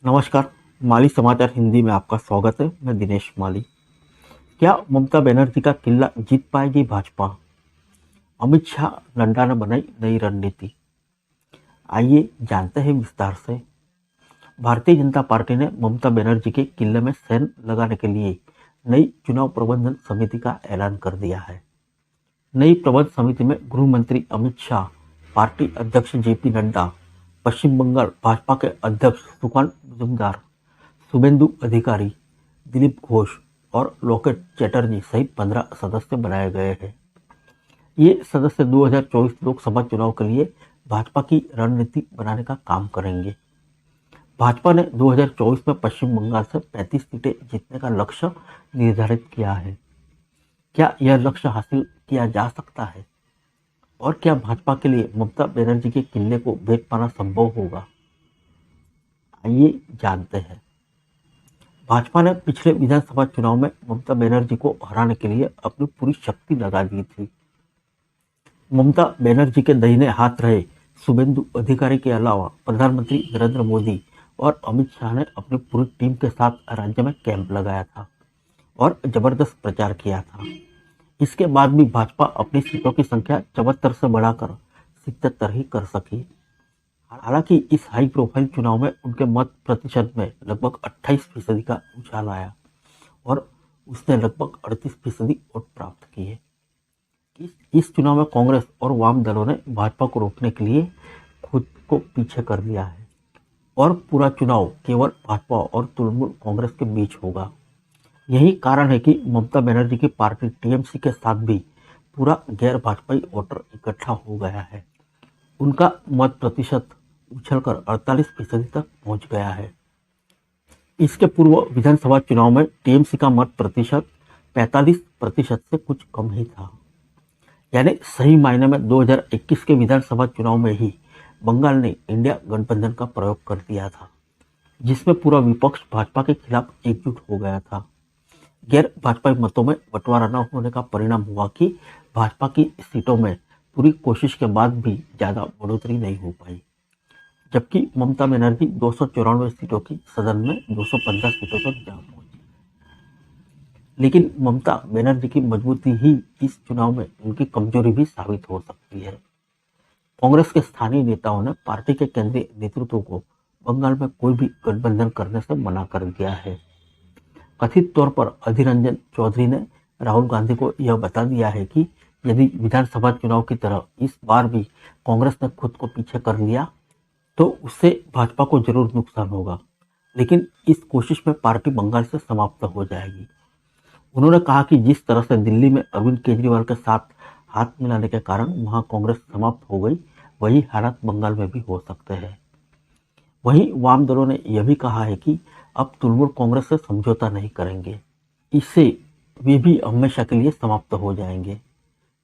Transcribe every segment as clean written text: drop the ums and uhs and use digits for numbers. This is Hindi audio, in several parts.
नमस्कार। माली समाचार हिंदी में आपका स्वागत है। मैं दिनेश माली। क्या ममता बनर्जी का किला जीत पाएगी भाजपा? अमित शाह नड्डा ने बनाई नई रणनीति। आइए जानते हैं विस्तार से। भारतीय जनता पार्टी ने ममता बनर्जी के किले में सेन लगाने के लिए नई चुनाव प्रबंधन समिति का ऐलान कर दिया है। नई प्रबंधन समिति में गृह मंत्री अमित शाह, पार्टी अध्यक्ष जेपी नड्डा, पश्चिम बंगाल भाजपा के अध्यक्ष सुकांत मजूमदार, शुभेंदु अधिकारी, दिलीप घोष और लोकेट चैटर्जी सहित 15 सदस्य बनाए गए हैं। ये सदस्य 2024 लोकसभा चुनाव के लिए भाजपा की रणनीति बनाने का काम करेंगे। भाजपा ने 2024 में पश्चिम बंगाल से 35 सीटें जीतने का लक्ष्य निर्धारित किया है। क्या यह लक्ष्य हासिल किया जा सकता है? और क्या भाजपा के लिए ममता बनर्जी के किले को भेद पाना संभव होगा? आइए जानते हैं। भाजपा ने पिछले विधानसभा चुनाव में ममता बनर्जी को हराने के लिए अपनी पूरी शक्ति लगा दी थी। ममता बनर्जी के दाहिने हाथ रहे शुभेंदु अधिकारी के अलावा प्रधानमंत्री नरेंद्र मोदी और अमित शाह ने अपनी पूरी टीम के साथ राज्य में कैंप लगाया था और जबरदस्त प्रचार किया था। इसके बाद भी भाजपा अपनी सीटों की संख्या 74 से बढ़ाकर 77 ही कर सकी। हालांकि इस हाई प्रोफाइल चुनाव में उनके मत प्रतिशत में लगभग 28% का उछाल आया और उसने लगभग 38% वोट प्राप्त किए। इस चुनाव में कांग्रेस और वाम दलों ने भाजपा को रोकने के लिए खुद को पीछे कर दिया है और पूरा चुनाव केवल भाजपा और तृणमूल कांग्रेस के बीच होगा। यही कारण है कि ममता बनर्जी की पार्टी टीएमसी के साथ भी पूरा गैर भाजपाई वोटर इकट्ठा हो गया है। उनका मत प्रतिशत उछलकर 48% तक पहुंच गया है। इसके पूर्व विधानसभा चुनाव में टीएमसी का मत प्रतिशत 45% से कुछ कम ही था। यानी सही मायने में 2021 के विधानसभा चुनाव में ही बंगाल ने इंडिया गठबंधन का प्रयोग कर दिया था, जिसमें पूरा विपक्ष भाजपा के खिलाफ एकजुट हो गया था। गैर भाजपाई मतों में बंटवारा न होने का परिणाम हुआ कि भाजपा की सीटों में पूरी कोशिश के बाद भी ज्यादा बढ़ोतरी नहीं हो पाई, जबकि ममता बनर्जी 294 सीटों की सदन में 215 सीटों तक जा पहुंची। लेकिन ममता बनर्जी की मजबूती ही इस चुनाव में उनकी कमजोरी भी साबित हो सकती है। कांग्रेस के स्थानीय नेताओं ने पार्टी के केंद्रीय नेतृत्व को बंगाल में कोई भी गठबंधन करने से मना कर दिया है। कथित तौर पर अधीर रंजन चौधरी ने राहुल गांधी को यह बता दिया है कि यदि विधानसभा चुनाव की तरह इस बार भी कांग्रेस ने खुद को पीछे कर लिया तो उससे भाजपा को जरूर नुकसान होगा, लेकिन इस कोशिश में पार्टी बंगाल से समाप्त हो जाएगी। उन्होंने कहा कि जिस तरह से दिल्ली में अरविंद केजरीवाल के साथ हाथ मिलाने के कारण वहां कांग्रेस समाप्त हो गई, वही हालात बंगाल में भी हो सकते हैं। वहीं वाम दलों ने यह भी कहा है कि अब तृणमूल कांग्रेस से समझौता नहीं करेंगे, इससे वे भी हमेशा के लिए समाप्त हो जाएंगे।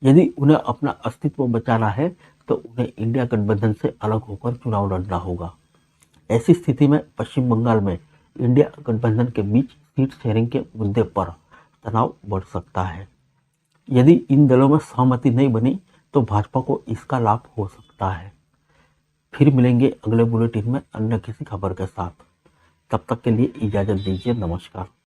यदि उन्हें अपना अस्तित्व बचाना है तो उन्हें इंडिया गठबंधन से अलग होकर चुनाव लड़ना होगा। ऐसी स्थिति में पश्चिम बंगाल में इंडिया गठबंधन के बीच सीट शेयरिंग के मुद्दे पर तनाव बढ़ सकता है। यदि इन दलों में सहमति नहीं बनी तो भाजपा को इसका लाभ हो सकता है। फिर मिलेंगे अगले बुलेटिन में अन्य किसी खबर के साथ। तब तक के लिए इजाजत दीजिए। नमस्कार।